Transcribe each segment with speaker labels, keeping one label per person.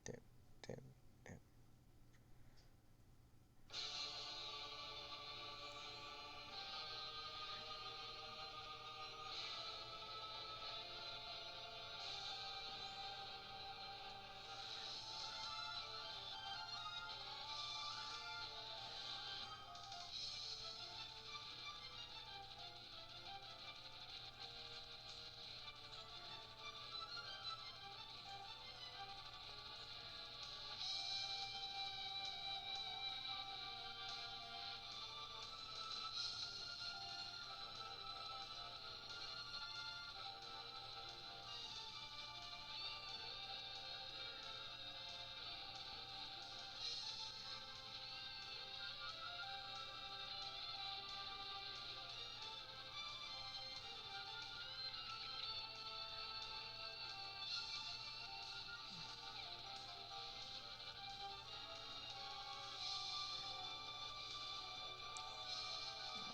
Speaker 1: Dip, dip, dip.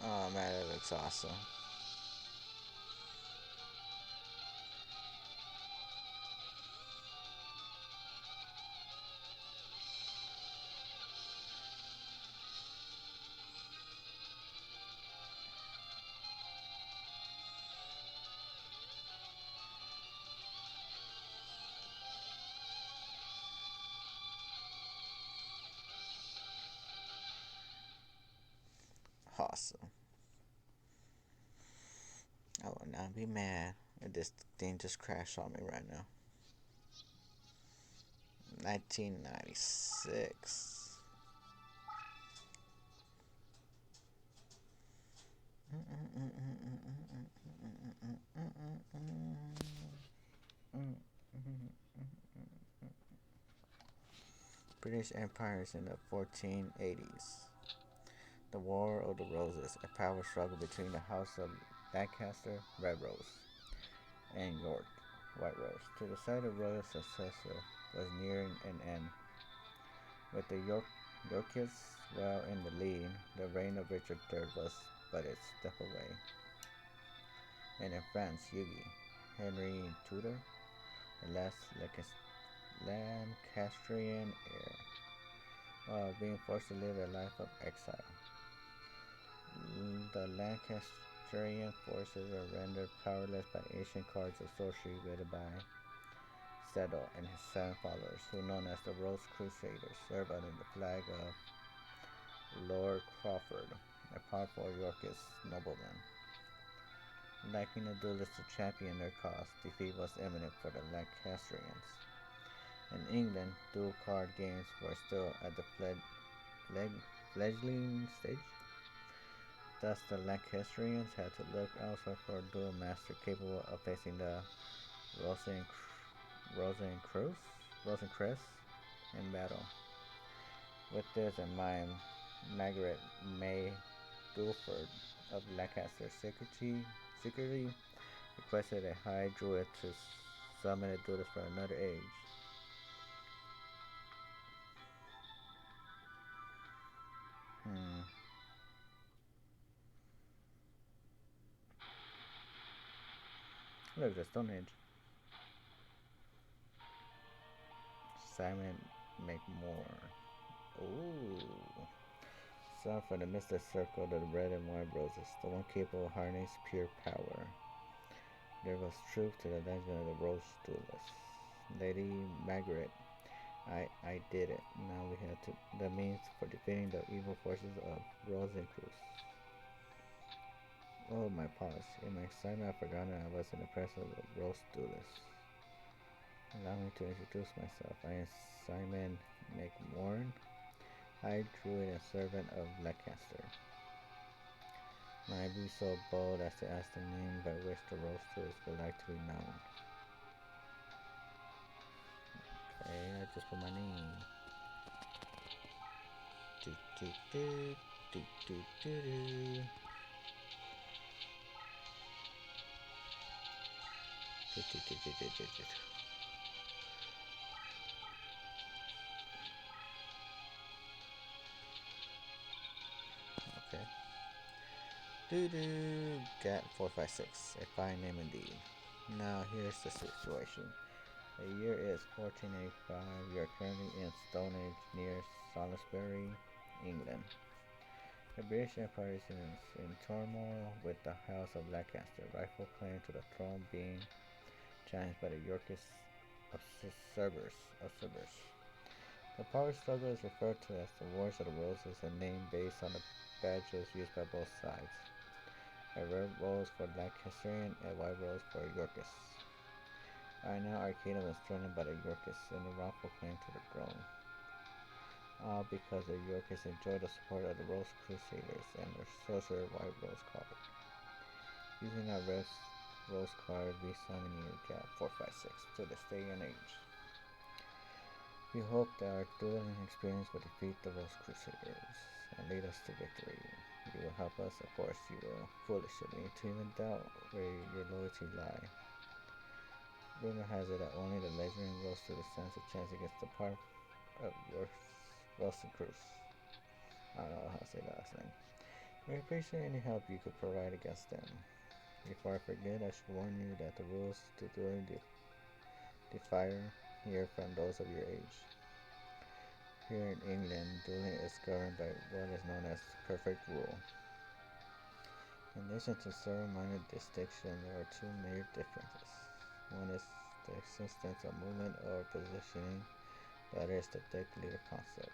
Speaker 1: Oh man, that looks awesome. Awesome. I will not be mad if this thing just crashed on me right now. 1996. British empires in the 1480s. The War of the Roses, a power struggle between the House of Lancaster, Red Rose, and York, White Rose. To decide the royal successor was nearing an end. With the Yorkists well in the lead, the reign of Richard III was but a step away. And in France, Yugi, Henry Tudor, the last Lancastrian heir, while being forced to live a life of exile. The Lancastrian forces are rendered powerless by ancient cards of sorcery wielded by Settle and his 7 followers, who, known as the Rose Crusaders, serve under the flag of Lord Crawford, a powerful Yorkist nobleman. Lacking a duelist to champion their cause, defeat was imminent for the Lancastrians. In England, dual card games were still at the fledgling stage. Thus, the Lancastrians had to look elsewhere for a dual master capable of facing the Rosencreux Rosencrest in battle. With this in mind, Margaret May Guilford of Lancaster secretly requested a high druid to summon a duelist from another age. Hmm. Look, the Stone Age. Simon McMore. Ooh. Some from the mystic circle of the red and white roses, the one capable of harnessing pure power. There was truth to the legend of the Rose Duelist. Lady Margaret, I did it. Now we have to the means for defeating the evil forces of Rosencruz. Oh, my pause. In my excitement, I've forgotten I was in the presence of the Rose Duelist. Allow me to introduce myself. I am Simon McMorn, High Druid and servant of Lancaster. May I be so bold as to ask the name by which the Rose Duelist would like to be known? Okay, I just put my name. Do, do, do, do, do, do, do. Do, do, do, do, do, do, do. Okay. Doo doo. Gat 456. A fine name indeed. Now here's the situation. The year is 1485. You are currently in Stone Age near Salisbury, England. The British Empire is in turmoil with the House of Lancaster rightful claim to the throne being challenged by the Yorkists of Cerberus. The power struggle is referred to as the Wars of the Roses, a name based on the badges used by both sides. A red rose for Lancasterian and white rose for Yorkists. By now, our kingdom is threatened by the Yorkists and the wrongful claim to the throne. All because the Yorkists enjoy the support of the Rose Crusaders and their sorcerer White Rose card. Using our red Rose card, we summon you Gap 456 to this day and age. We hope that our dueling experience will defeat the Rose Crusaders and lead us to victory. You will help us, of course you will, foolishly, to even doubt where your loyalty lie. Rumor has it that only the legendary Rose to the stands a chance against the part of your Wilson Cruz. I don't know how to say that last name. We appreciate any help you could provide against them. Before I forget, I should warn you that the rules to dueling differ here from those of your age. Here in England, dueling is governed by what is known as the perfect rule. In addition to several minor distinctions, there are two major differences. One is the existence of movement or positioning, the other is the deck leader concept.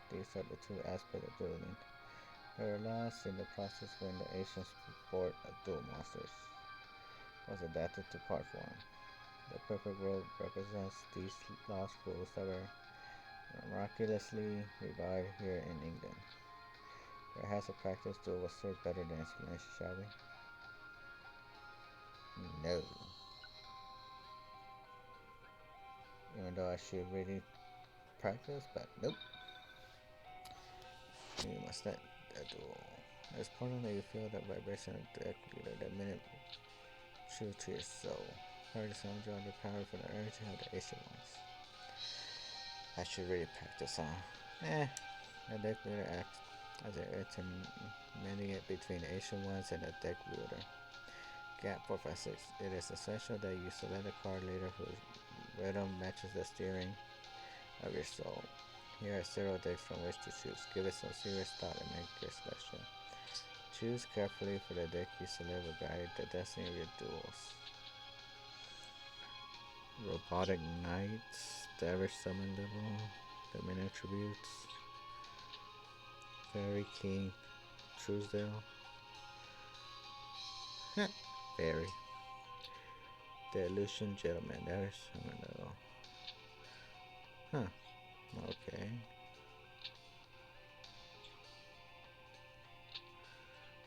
Speaker 1: These are the two aspects of dueling. There are laws in the process when the ancient sport of duel monsters was adapted to card form. The perfect world represents these lost rules that were miraculously revived here in England. Perhaps a practice duel will serve better than explanation, shall we? No. Even though I should really practice, but nope. You must not duel. As part of that, you feel that vibration of the equity that minute true to your soul. Hard to sound drawn the power from the urge of the ancient ones. I should really practice, huh? The deck leader acts as an intermediate between the ancient ones and the deck wielder. Gap 456. It is essential that you select a card leader whose rhythm matches the steering of your soul. Here are several decks from which to choose. Give it some serious thought and make your selection. Choose carefully, for the deck you select will guide the destiny of your duels. Robotic Knights, the average summon level, the main attributes, Fairy King Truesdale, Fairy, the Illusion Gentleman, the average summon level. Okay.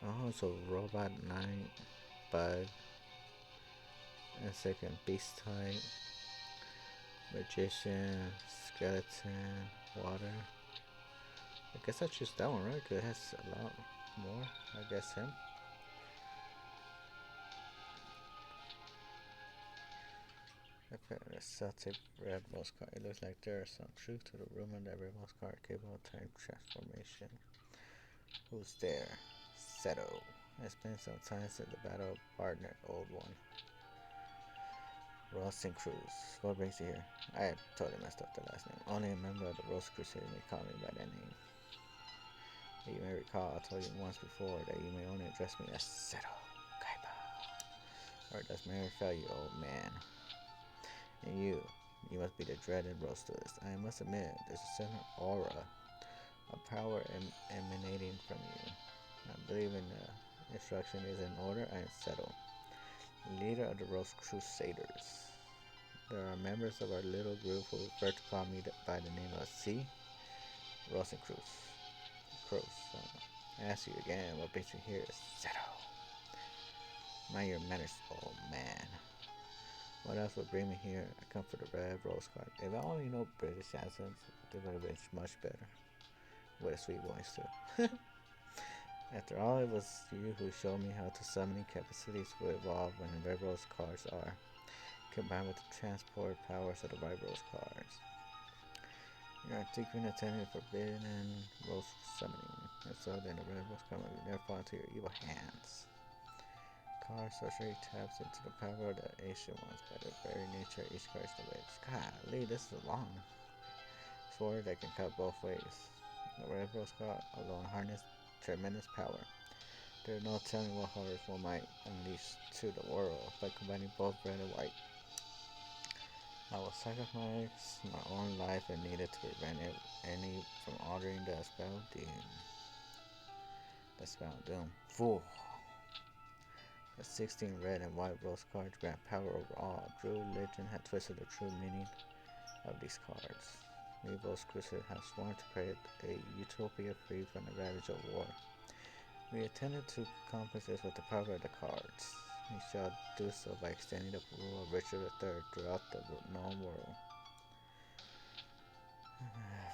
Speaker 1: Oh, so Robot Knight, Bug, and second Beast type, Magician, Skeleton, Water. I guess I choose that one, right? Because it has a lot more. I guess him. Okay, the Celtic Red Rose card. It looks like there is some truth to the rumor that Red Rose card capable of time transformation. Who's there? Seto. It's been some time since the battle partner, old one. Ross and Cruz. What brings you here? I totally messed up the last name. Only a member of the Rose Crusade may call me by that name. You may recall I told you once before that you may only address me as Seto Kaiba. Or does Mary fail you, old man? And you must be the dreaded Rose Duelist. I must admit, there's a certain aura of power emanating from you. I believe in the instruction is in order. I am Seto, leader of the Rose Crusaders. There are members of our little group who prefer to call me by the name of C. Rosencruz. I ask you again, what brings you here, Seto? Mind your manners, old man. What else would bring me here? I come for the red rose card. If I only know British accents, they would have been much better. With a sweet voice too. After all, it was you who showed me how to summoning capacities will evolve when the red rose cards are combined with the transport powers of the white rose cards. You are taking attending forbidden rose summoning, and so then the red rose card will never fall into your evil hands. card sorcery taps into the power of the ancient ones by the very nature each card is the witch. Golly, this is long. Sword that can cut both ways. The red rose card alone harness tremendous power. There is no telling what horrors one might unleash to the world by combining both red and white. I will sacrifice my own life if needed to prevent any from altering the spell doom. The spell doom. Fool. The 16 red and white rose cards grant power over all. Druid legend had twisted the true meaning of these cards. We both Crusade have sworn to create a utopia free from the ravage of war. We intended to accomplish this with the power of the cards. We shall do so by extending the rule of Richard III throughout the known world.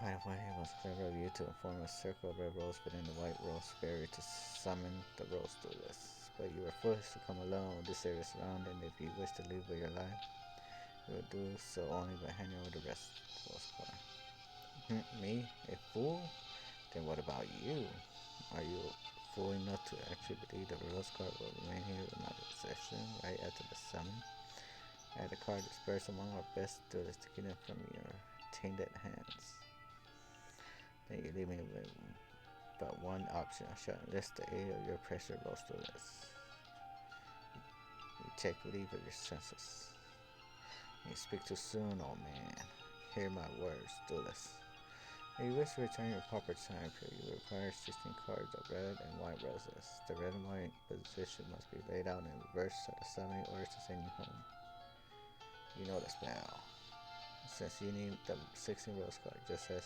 Speaker 1: Find one it was clever of you to form a circle of red rose within the white rose barrier to summon the rose duelists. But you were forced to come alone with this area surrounding. If you wish to leave with your life, you will do so only by handing over the rest of the card. Me? A fool? Then what about you? Are you fool enough to actually believe the rose card will remain here in my possession right after the summon? Add the card dispersed among our best duelists to get them from your tainted hands. Then you leave me with but one option. I shall enlist the aid of your precious rose duelists. You take leave of your senses. You speak too soon, old man. Hear my words, duelists. If you wish to return your proper time period, you require 16 cards of red and white roses. The red and white position must be laid out in reverse of the summoning orders to send you home. You know the spell. Since you need the 16 rose card just as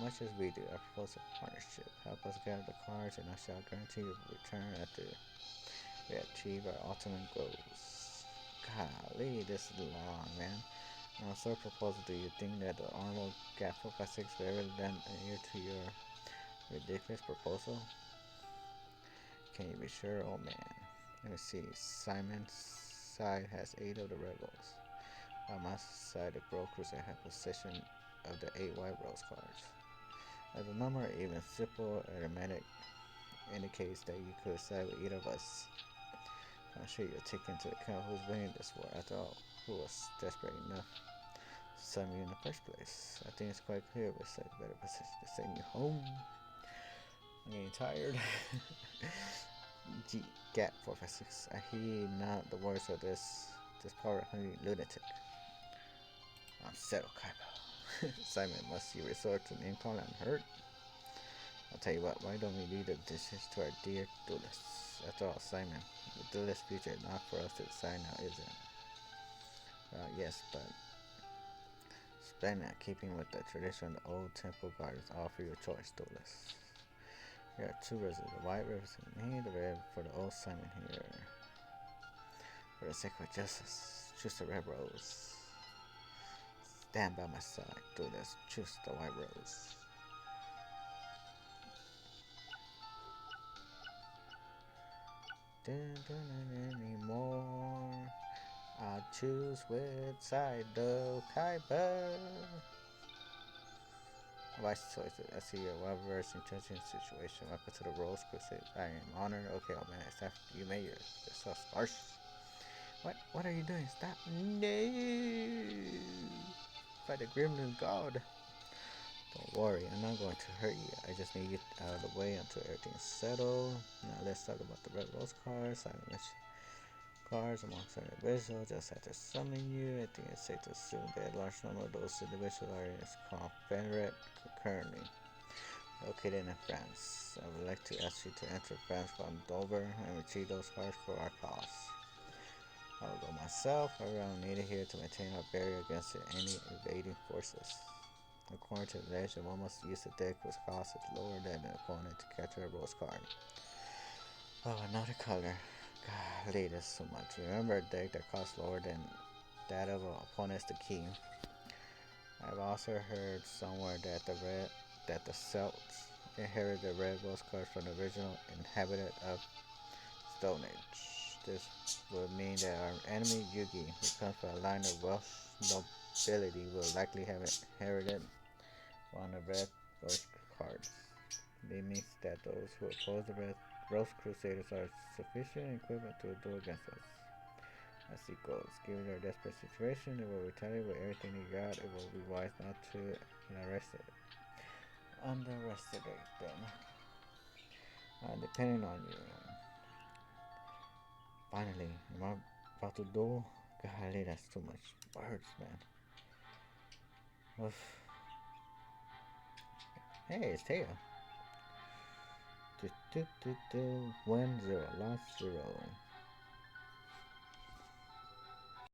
Speaker 1: much as we do, I propose a partnership. Help us gather the cards, and I shall guarantee you a return after we achieve our ultimate goals. Golly, this is long, man. Now, sir, proposal, do you think that the Arnold Gap 456 will ever lend an ear to your ridiculous proposal? Can you be sure, old man? Let me see. Simon's side has 8 of the red rolls, while my side, the Bro Cruiser, has possession of the 8 white rose cards. As the number even simple arithmetic indicates that you could side with either of us. I'm sure you'll take into account who's winning this war. After all, who was desperate enough to summon you in the first place? I think it's quite clear which side's better position to send you home. I'm getting tired. G Gap 456. I heed not the words of this power-hungry lunatic. I'm settled, Kaiba. Simon, must you resort to name calling? I'm hurt. I'll tell you what, why don't we leave the decisions to our dear duelists? After all, Simon, the duelist future is not for us to decide now, is it? Yes, but splendid, keeping with the tradition of the old temple gardens, all for your choice, duelists. Here are 2 roses, the white represents me, the red for the old Simon here. For the sake of justice, choose the red rose. Stand by my side, duelists, choose the white rose. Didn't anymore. I'll choose which side though, Kaiba. Wise choices. I see your well-versed intention situation. Welcome to the Rose Crusade. I am honored. Okay, oh man, it's after you made yourself harsh. What are you doing? Stop. No. By the Gremlin God. Don't worry, I'm not going to hurt you. I just need you out of the way until everything's settled. Now let's talk about the red rose cards. I mentioned cards amongst certain individuals just after summoning you. I think it's safe to assume that a large number of those individuals are in this confederate currently located in France. I would like to ask you to enter France from Dover and retrieve those cards for our cause. I will go myself, however I am needed here to maintain our barrier against any invading forces. According to the legend, one must use a deck whose cost is lower than the opponent to capture a rose card. Oh, another color. Golly, this is so much. Remember a deck that costs lower than that of an opponent's the key. I've also heard somewhere that the Celts inherited the red rose cards from the original inhabitant of Stone Age. This would mean that our enemy Yugi, who comes from a line of Welsh nobility, will likely have inherited one of the red rose cards. It means that those who oppose the red Rose Crusaders are sufficient equipment to duel against us. As it goes, given their desperate situation, they will retaliate with everything they got. It will be wise not to underestimate them. Depending on you. Finally, am I about to duel? Golly, that's too much words, man. Oof. Hey, it's Taya. Win 0, lost 0.